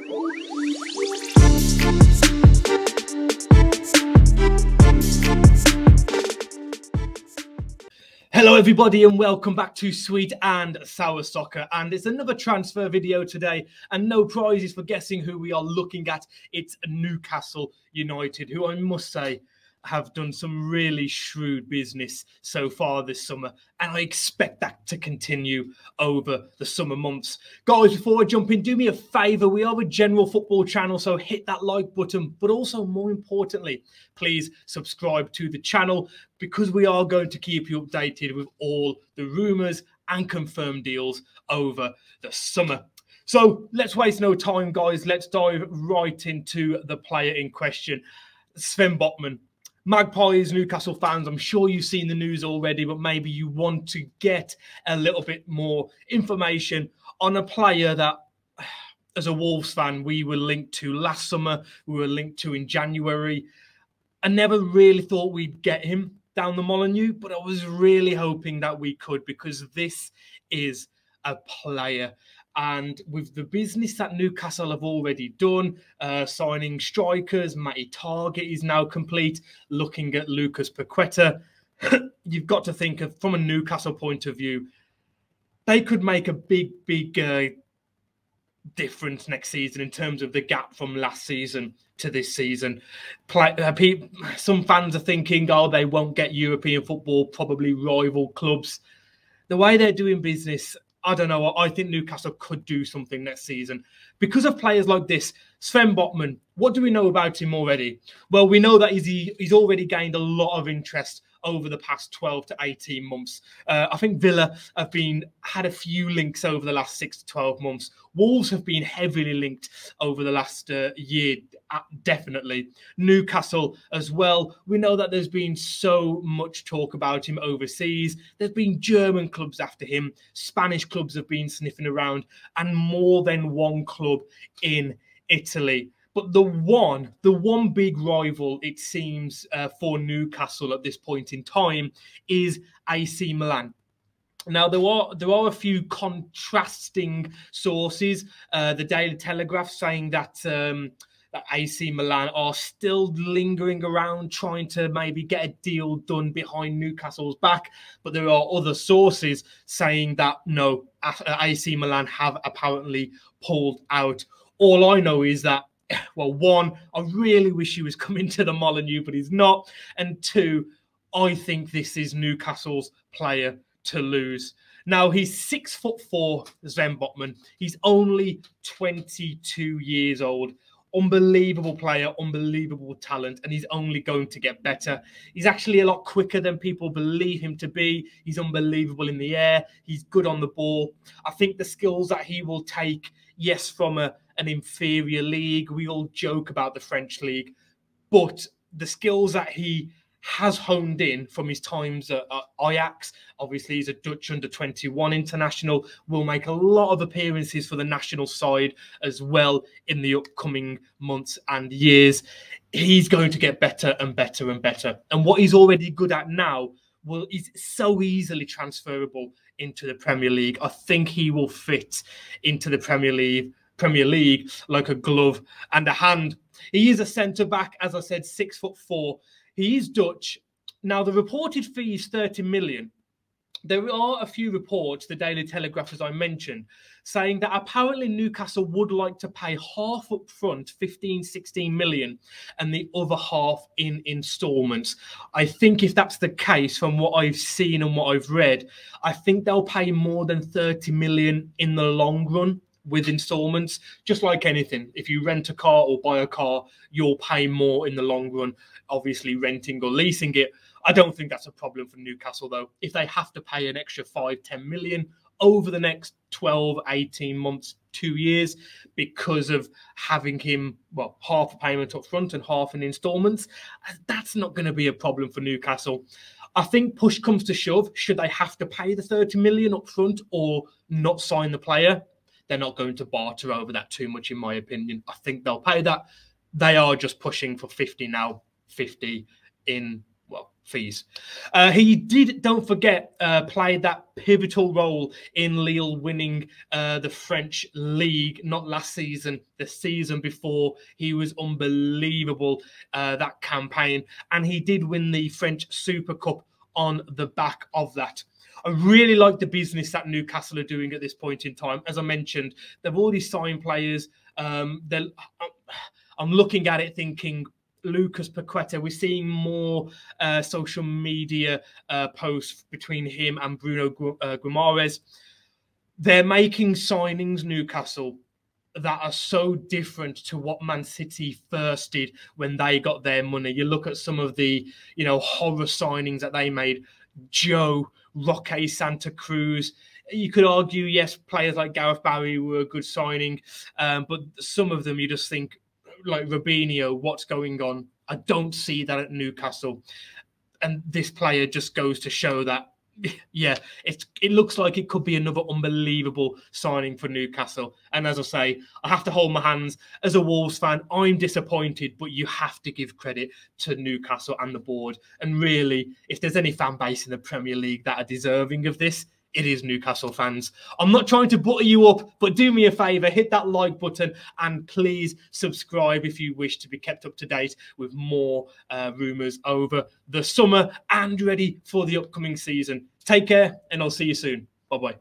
Hello everybody and welcome back to Sweet and Sour Soccer, and it's another transfer video today and no prizes for guessing who we are looking at. It's Newcastle United, who I must say have done some really shrewd business so far this summer, and I expect that to continue over the summer months. Guys, before I jump in, do me a favour. We are a general football channel, so hit that like button, but also more importantly, please subscribe to the channel, because we are going to keep you updated with all the rumours and confirmed deals over the summer. So let's waste no time, guys. Let's dive right into the player in question, Sven Botman. Magpies, Newcastle fans, I'm sure you've seen the news already, but maybe you want to get a little bit more information on a player that, as a Wolves fan, we were linked to last summer, we were linked to in January. I never really thought we'd get him down the Molineux, but I was really hoping that we could, because this is a player. And with the business that Newcastle have already done, signing strikers, Matty Target is now complete, looking at Lucas Paqueta, you've got to think of, from a Newcastle point of view, they could make a big difference next season in terms of the gap from last season to this season. Some fans are thinking, oh, they won't get European football, probably rival clubs. The way they're doing business, I don't know. I think Newcastle could do something next season because of players like this. Sven Botman, what do we know about him already? Well, we know that he's already gained a lot of interest over the past 12 to 18 months. I think Villa have had a few links over the last 6 to 12 months. Wolves have been heavily linked over the last year, definitely. Newcastle as well. We know that there's been so much talk about him overseas. There's been German clubs after him. Spanish clubs have been sniffing around, and more than one club in Italy. But the one big rival, it seems, for Newcastle at this point in time is AC Milan. Now, there are a few contrasting sources. The Daily Telegraph saying that that AC Milan are still lingering around, trying to maybe get a deal done behind Newcastle's back. But there are other sources saying that no, AC Milan have apparently pulled out. All I know is that, well, one, I really wish he was coming to the Molineux, but he's not. And two, I think this is Newcastle's player to lose. Now, he's 6'4", Sven Botman. He's only 22 years old. Unbelievable player, unbelievable talent, and he's only going to get better. He's actually a lot quicker than people believe him to be. He's unbelievable in the air. He's good on the ball. I think the skills that he will take, yes, from an inferior league. We all joke about the French league, but the skills that he has honed in from his times at Ajax, obviously he's a Dutch under-21 international, will make a lot of appearances for the national side as well in the upcoming months and years. He's going to get better and better and better. And what he's already good at now is so easily transferable into the Premier League. I think he will fit into the Premier League like a glove and a hand. He is a centre-back, as I said, 6'4". He is Dutch. Now, the reported fee is 30 million. There are a few reports, the Daily Telegraph, as I mentioned, saying that apparently Newcastle would like to pay half up front, 15-16 million, and the other half in instalments. I think if that's the case, from what I've seen and what I've read, I think they'll pay more than 30 million in the long run with installments. Just like anything, if you rent a car or buy a car, you'll pay more in the long run, obviously renting or leasing it. I don't think that's a problem for Newcastle, though. If they have to pay an extra 5-10 million over the next 12, 18 months, 2 years, because of having him, well, half a payment up front and half in installments, that's not going to be a problem for Newcastle. I think push comes to shove, should they have to pay the 30 million up front or not sign the player, they're not going to barter over that too much, in my opinion. I think they'll pay that. They are just pushing for 50 now, 50 in, well, fees. He did, don't forget, play that pivotal role in Lille winning the French league, not last season, the season before. He was unbelievable, that campaign. And he did win the French Super Cup on the back of that. I really like the business that Newcastle are doing at this point in time. As I mentioned, they've already signed players. I'm looking at it thinking, Lucas Paqueta, we're seeing more social media posts between him and Bruno Guimaraes. They're making signings, Newcastle, that are so different to what Man City first did when they got their money. You look at some of the, horror signings that they made. Joe, Roque Santa Cruz. You could argue, yes, players like Gareth Barry were a good signing, but some of them you just think, like Robinho, what's going on? I don't see that at Newcastle. And this player just goes to show that, yeah, it looks like it could be another unbelievable signing for Newcastle. And as I say, I have to hold my hands. As a Wolves fan, I'm disappointed, but you have to give credit to Newcastle and the board. And really, if there's any fan base in the Premier League that are deserving of this, it is Newcastle fans. I'm not trying to butter you up, but do me a favour, hit that like button and please subscribe if you wish to be kept up to date with more rumours over the summer and ready for the upcoming season. Take care and I'll see you soon. Bye-bye.